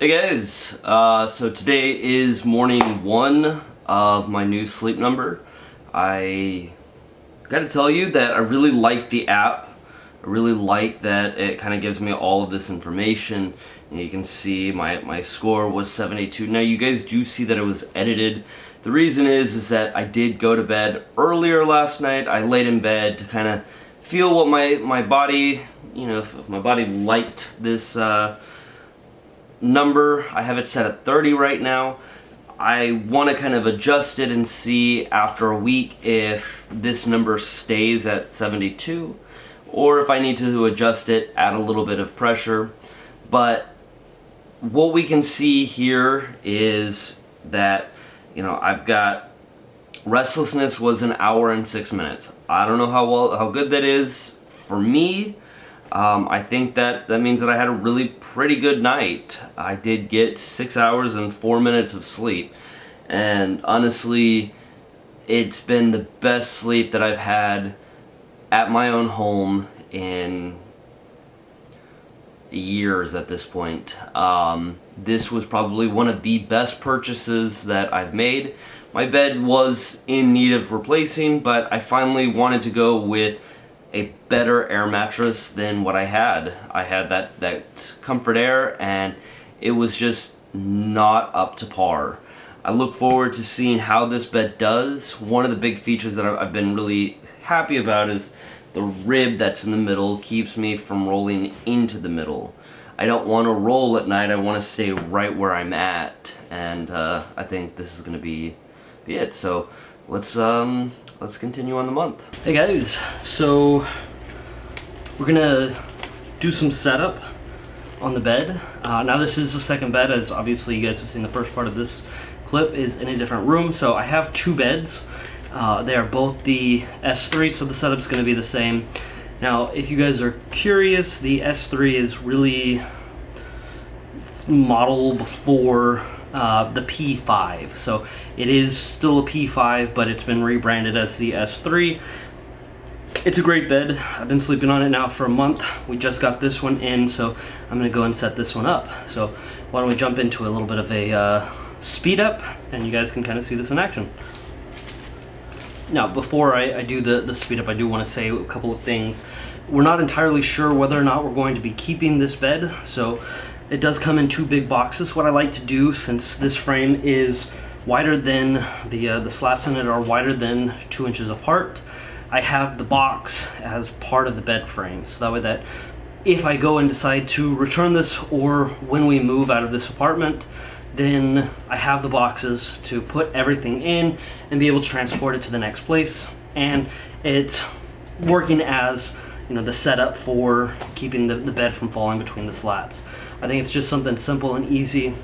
Hey guys, so today is morning one of my new sleep number. I gotta tell you that I really like the app. I really like that it kind of gives me all of this information. And you can see my score was 72. Now you guys do see that it was edited. The reason is that I did go to bed earlier last night. I laid in bed to kind of feel what my body, if my body liked this number. I have it set at 30 right now. I want to kind of adjust it and see after a week if this number stays at 72 or if I need to adjust it, add a little bit of pressure. But what we can see here is that, I've got restlessness was an hour and 6 minutes. I don't know how good that is for me. I think that means that I had a really pretty good night. I did get 6 hours and 4 minutes of sleep, and honestly, it's been the best sleep that I've had at my own home in years at this point. This was probably one of the best purchases that I've made. My bed was in need of replacing, but I finally wanted to go with a better air mattress than what I had. I had that Comfort Air, and it was just not up to par. I look forward to seeing how this bed does. One of the big features that I've been really happy about is the rib that's in the middle keeps me from rolling into the middle. I don't want to roll at night. I want to stay right where I'm at, and I think this is going to be it. So let's continue on the month. Hey guys, so we're gonna do some setup on the bed. Now this is the second bed, as obviously you guys have seen the first part of this clip is in a different room. So I have two beds. They are both the S3, so the setup's gonna be the same. Now, if you guys are curious, the S3 is really modeled before the P5, so it is still a P5, but it's been rebranded as the S3. It's a great bed. I've been sleeping on it now for a month. We just got this one in, so I'm gonna go and set this one up. So why don't we jump into a little bit of a speed up, and you guys can kind of see this in action. Now, before I do the speed up, I do want to say a couple of things. We're not entirely sure whether or not we're going to be keeping this bed, so it does come in two big boxes. What I like to do, since this frame is wider than the slats in it are wider than 2 inches apart, I have the box as part of the bed frame, so that way that if I go and decide to return this, or when we move out of this apartment, then I have the boxes to put everything in and be able to transport it to the next place. And it's working as the setup for keeping the bed from falling between the slats. I think it's just something simple and easy.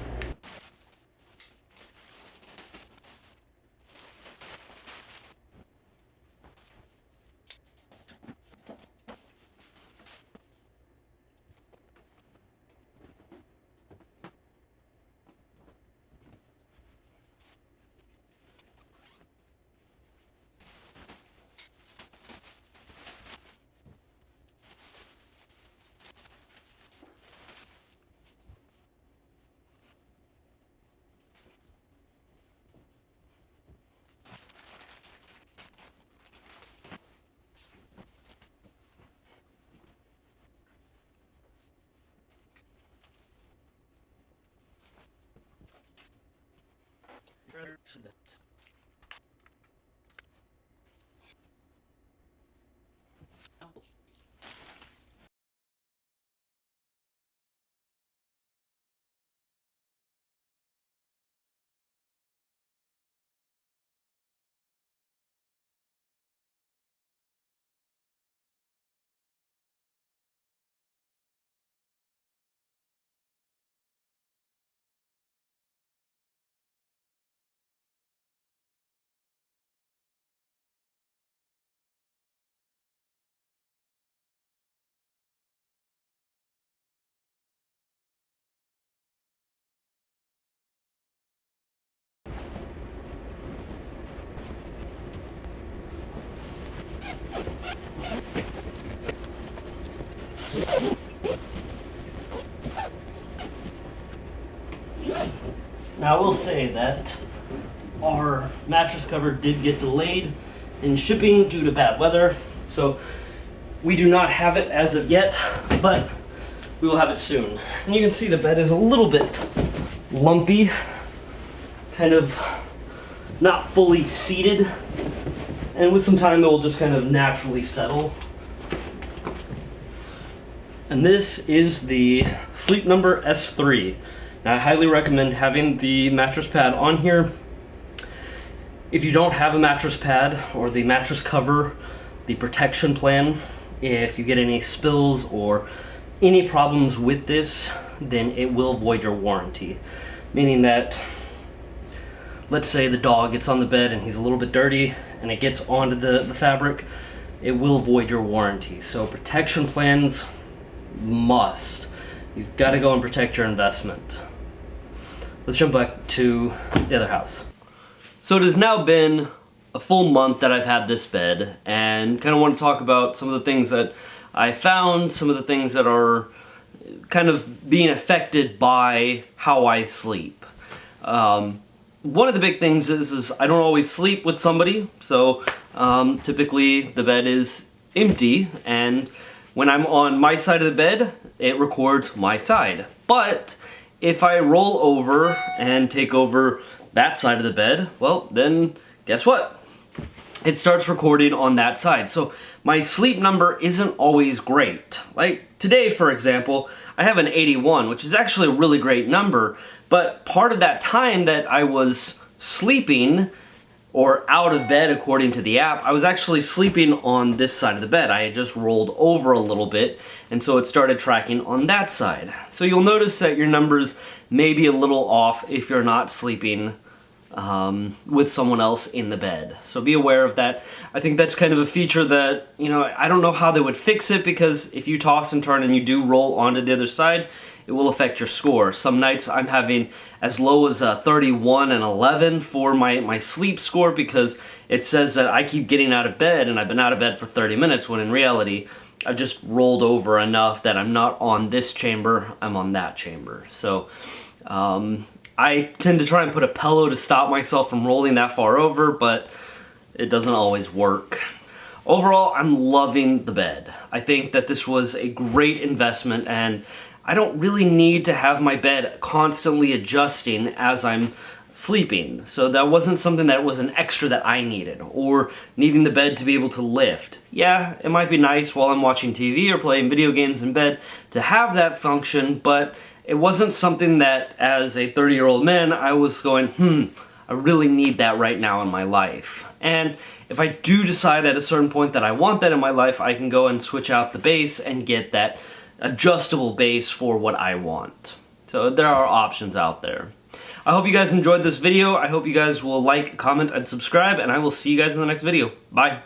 Now I will say that our mattress cover did get delayed in shipping due to bad weather, so we do not have it as of yet, but we will have it soon. And you can see the bed is a little bit lumpy, kind of not fully seated, and with some time it will just kind of naturally settle. And this is the Sleep Number S3. Now I highly recommend having the mattress pad on here. If you don't have a mattress pad or the mattress cover, the protection plan, if you get any spills or any problems with this, then it will void your warranty. Meaning that, let's say the dog gets on the bed and he's a little bit dirty and it gets onto the fabric, it will void your warranty. So protection plans must. You've got to go and protect your investment. Let's jump back to the other house. So it has now been a full month that I've had this bed, and kind of want to talk about some of the things that I found, some of the things that are kind of being affected by how I sleep. One of the big things is I don't always sleep with somebody, so typically the bed is empty, and when I'm on my side of the bed, it records my side. But if I roll over and take over that side of the bed, well, then guess what? It starts recording on that side. So my sleep number isn't always great. Like today, for example, I have an 81, which is actually a really great number, but part of that time that I was sleeping or out of bed according to the app, I was actually sleeping on this side of the bed. I had just rolled over a little bit, and so it started tracking on that side. So you'll notice that your numbers may be a little off if you're not sleeping with someone else in the bed. So be aware of that. I think that's kind of a feature that, you know, I don't know how they would fix it, because if you toss and turn and you do roll onto the other side, it will affect your score. Some nights I'm having as low as 31 and 11 for my sleep score, because it says that I keep getting out of bed and I've been out of bed for 30 minutes, when in reality I've just rolled over enough that I'm not on this chamber, I'm on that chamber. So I tend to try and put a pillow to stop myself from rolling that far over, but it doesn't always work. Overall, I'm loving the bed. I think that this was a great investment, and I don't really need to have my bed constantly adjusting as I'm sleeping. So that wasn't something that was an extra that I needed, or needing the bed to be able to lift. Yeah, it might be nice while I'm watching TV or playing video games in bed to have that function, but it wasn't something that as a 30-year-old man I was going, I really need that right now in my life. And if I do decide at a certain point that I want that in my life, I can go and switch out the base and get that adjustable base for what I want. So there are options out there. I hope you guys enjoyed this video. I hope you guys will like, comment, and subscribe, and I will see you guys in the next video. Bye.